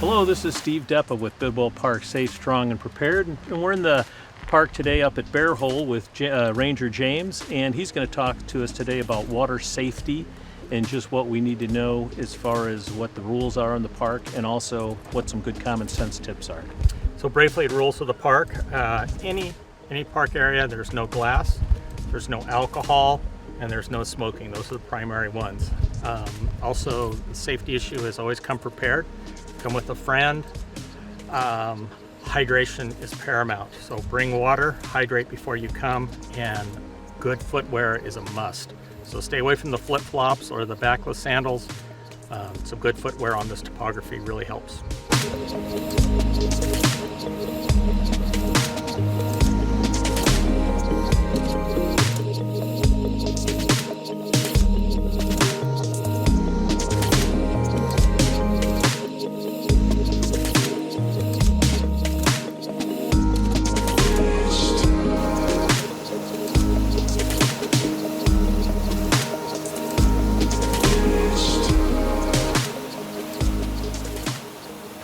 Hello, this is Steve Depa with Bidwell Park, safe, strong, and prepared. And we're in the park today up at Bear Hole with Ranger James, and he's going to talk to us today about water safety and just what we need to know as far as what the rules are in the park and also what some good common sense tips are. So briefly, the rules of the park. Any park area, there's no glass, there's no alcohol, and there's no smoking. Those are the primary ones. Also, the safety issue is always come prepared. Come with a friend. Hydration is paramount. So bring water, hydrate before you come, and good footwear is a must. So stay away from the flip-flops or the backless sandals. Some good footwear on this topography really helps.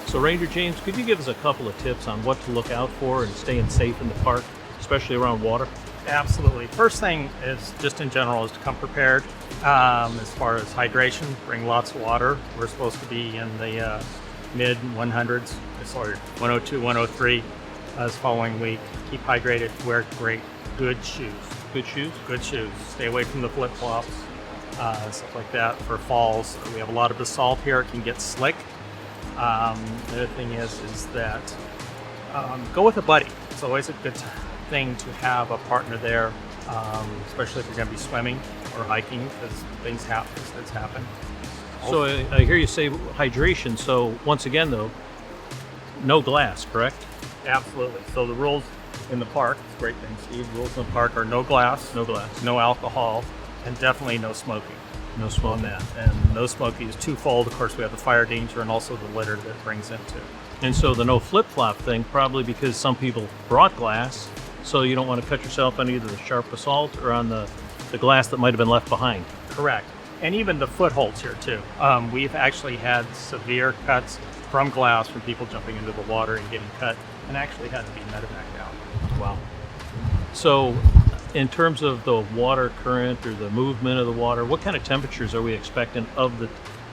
So Ranger James, could you give us a couple of tips on what to look out for and staying safe in the park, especially around water? Absolutely. First thing is just in general is to come prepared. As far as hydration, bring lots of water. We're supposed to be in the mid 100s, sorry, 102, 103 this following week. Keep hydrated, wear good shoes. Good shoes? Good shoes. Stay away from the flip-flops, stuff like that for falls. We have a lot of basalt here, it can get slick. The other thing is that go with a buddy. It's always a good thing to have a partner there, especially if you're going to be swimming or hiking, because things happen. So I hear you say hydration. So once again, though, no glass, correct? Absolutely. So the rules in the park, it's a great thing, Steve. Rules in the park are no glass, no alcohol, and definitely no smoking. No smoke On that, and no smoking is twofold. Of course, we have the fire danger and also the litter that it brings into. And so the no flip-flop thing, probably because some people brought glass, so you don't want to cut yourself on either the sharp basalt or on the glass that might have been left behind. Correct. And even the footholds here too. We've actually had severe cuts from glass from people jumping into the water and getting cut and actually had to be medevaced out. Wow. So in terms of the water current or the movement of the water, what kind of temperatures are we expecting of the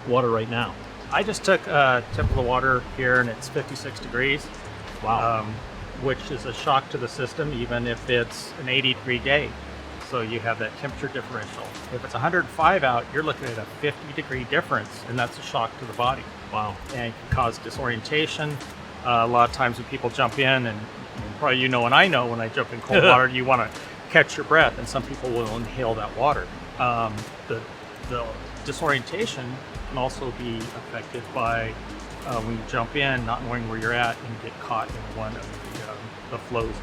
water right now? I just took a tip of the water here and it's 56 degrees. Wow. Which is a shock to the system, even if it's an 80-degree day. So you have that temperature differential. If it's 105 out, you're looking at a 50-degree difference, and that's a shock to the body. Wow. And it can cause disorientation. A lot of times when people jump in, and probably you know and I know when I jump in cold water, you want to catch your breath, and some people will inhale that water. The disorientation can also be affected by when you jump in, not knowing where you're at, and get caught in one of the flows.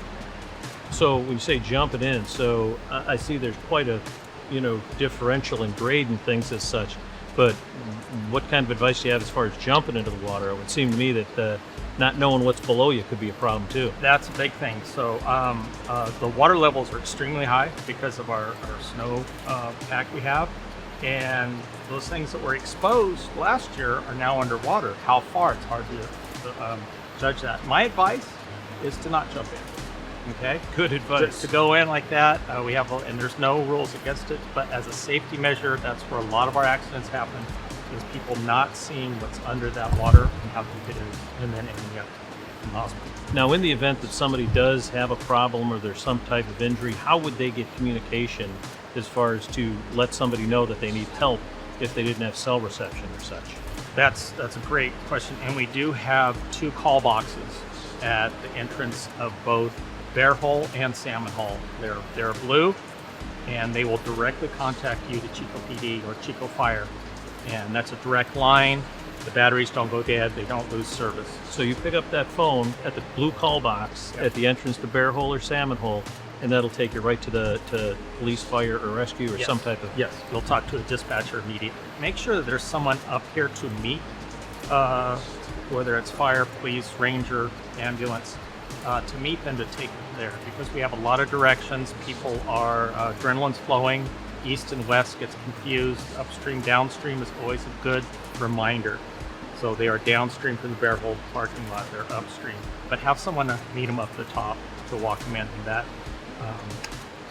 So when you say jumping in, so I see there's quite a differential in grade and things as such. But what kind of advice do you have as far as jumping into the water? It would seem to me that not knowing what's below you could be a problem too. That's a big thing. So the water levels are extremely high because of our snow pack we have. And those things that were exposed last year are now underwater. How far? It's hard to judge that. My advice is to not jump in. Okay? Good advice. To go in like that, we have, and there's no rules against it, but as a safety measure, that's where a lot of our accidents happen, is people not seeing what's under that water and how deep it is, and then ending up in the hospital. Now, in the event that somebody does have a problem or there's some type of injury, how would they get communication as far as to let somebody know that they need help if they didn't have cell reception or such? That's a great question, and we do have 2 call boxes at the entrance of both Bear Hole and Salmon Hole. They're blue, and they will directly contact you to Chico PD or Chico Fire, and that's a direct line. The batteries don't go dead, they don't lose service. So you pick up that phone at the blue call box at the entrance to Bear Hole or Salmon Hole, and that'll take you right to police, fire, or rescue, or some type of... Yes, you'll talk to a dispatcher immediately. Make sure that there's someone up here to meet, whether it's fire, police, ranger, ambulance, to meet them to take them there, because we have a lot of directions. People are, adrenaline's flowing, east and west gets confused, upstream, downstream is always a good reminder. So they are downstream from the Bear Hole parking lot, they're upstream. But have someone meet them up the top to walk them in, and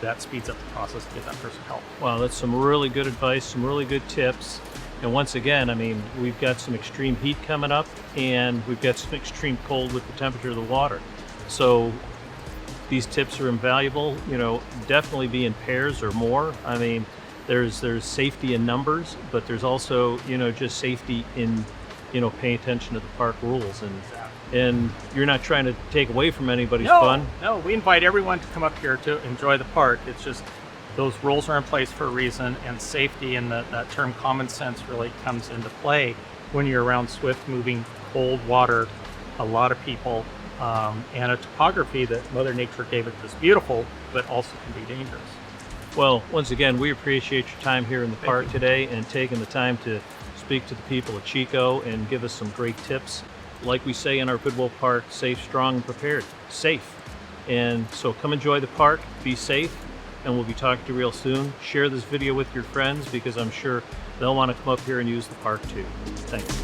that speeds up the process to get that person help. Wow, that's some really good advice, some really good tips. And once again, I mean, we've got some extreme heat coming up, and we've got some extreme cold with the temperature of the water. So these tips are invaluable. You know, definitely be in pairs or more. I mean, there's safety in numbers, but there's also, you know, just safety in, you know, paying attention to the park rules. And you're not trying to take away from anybody's fun. No, we invite everyone to come up here to enjoy the park. It's just those rules are in place for a reason, and safety and that term common sense really comes into play when you're around swift moving cold water, a lot of people, and a topography that Mother Nature gave it that's beautiful, but also can be dangerous. Well, once again, we appreciate your time here in the park today and taking the time to speak to the people of Chico and give us some great tips. Like we say in our Bidwell Park, safe, strong, and prepared. Safe. And so come enjoy the park, be safe, and we'll be talking to you real soon. Share this video with your friends because I'm sure they'll want to come up here and use the park too. Thanks.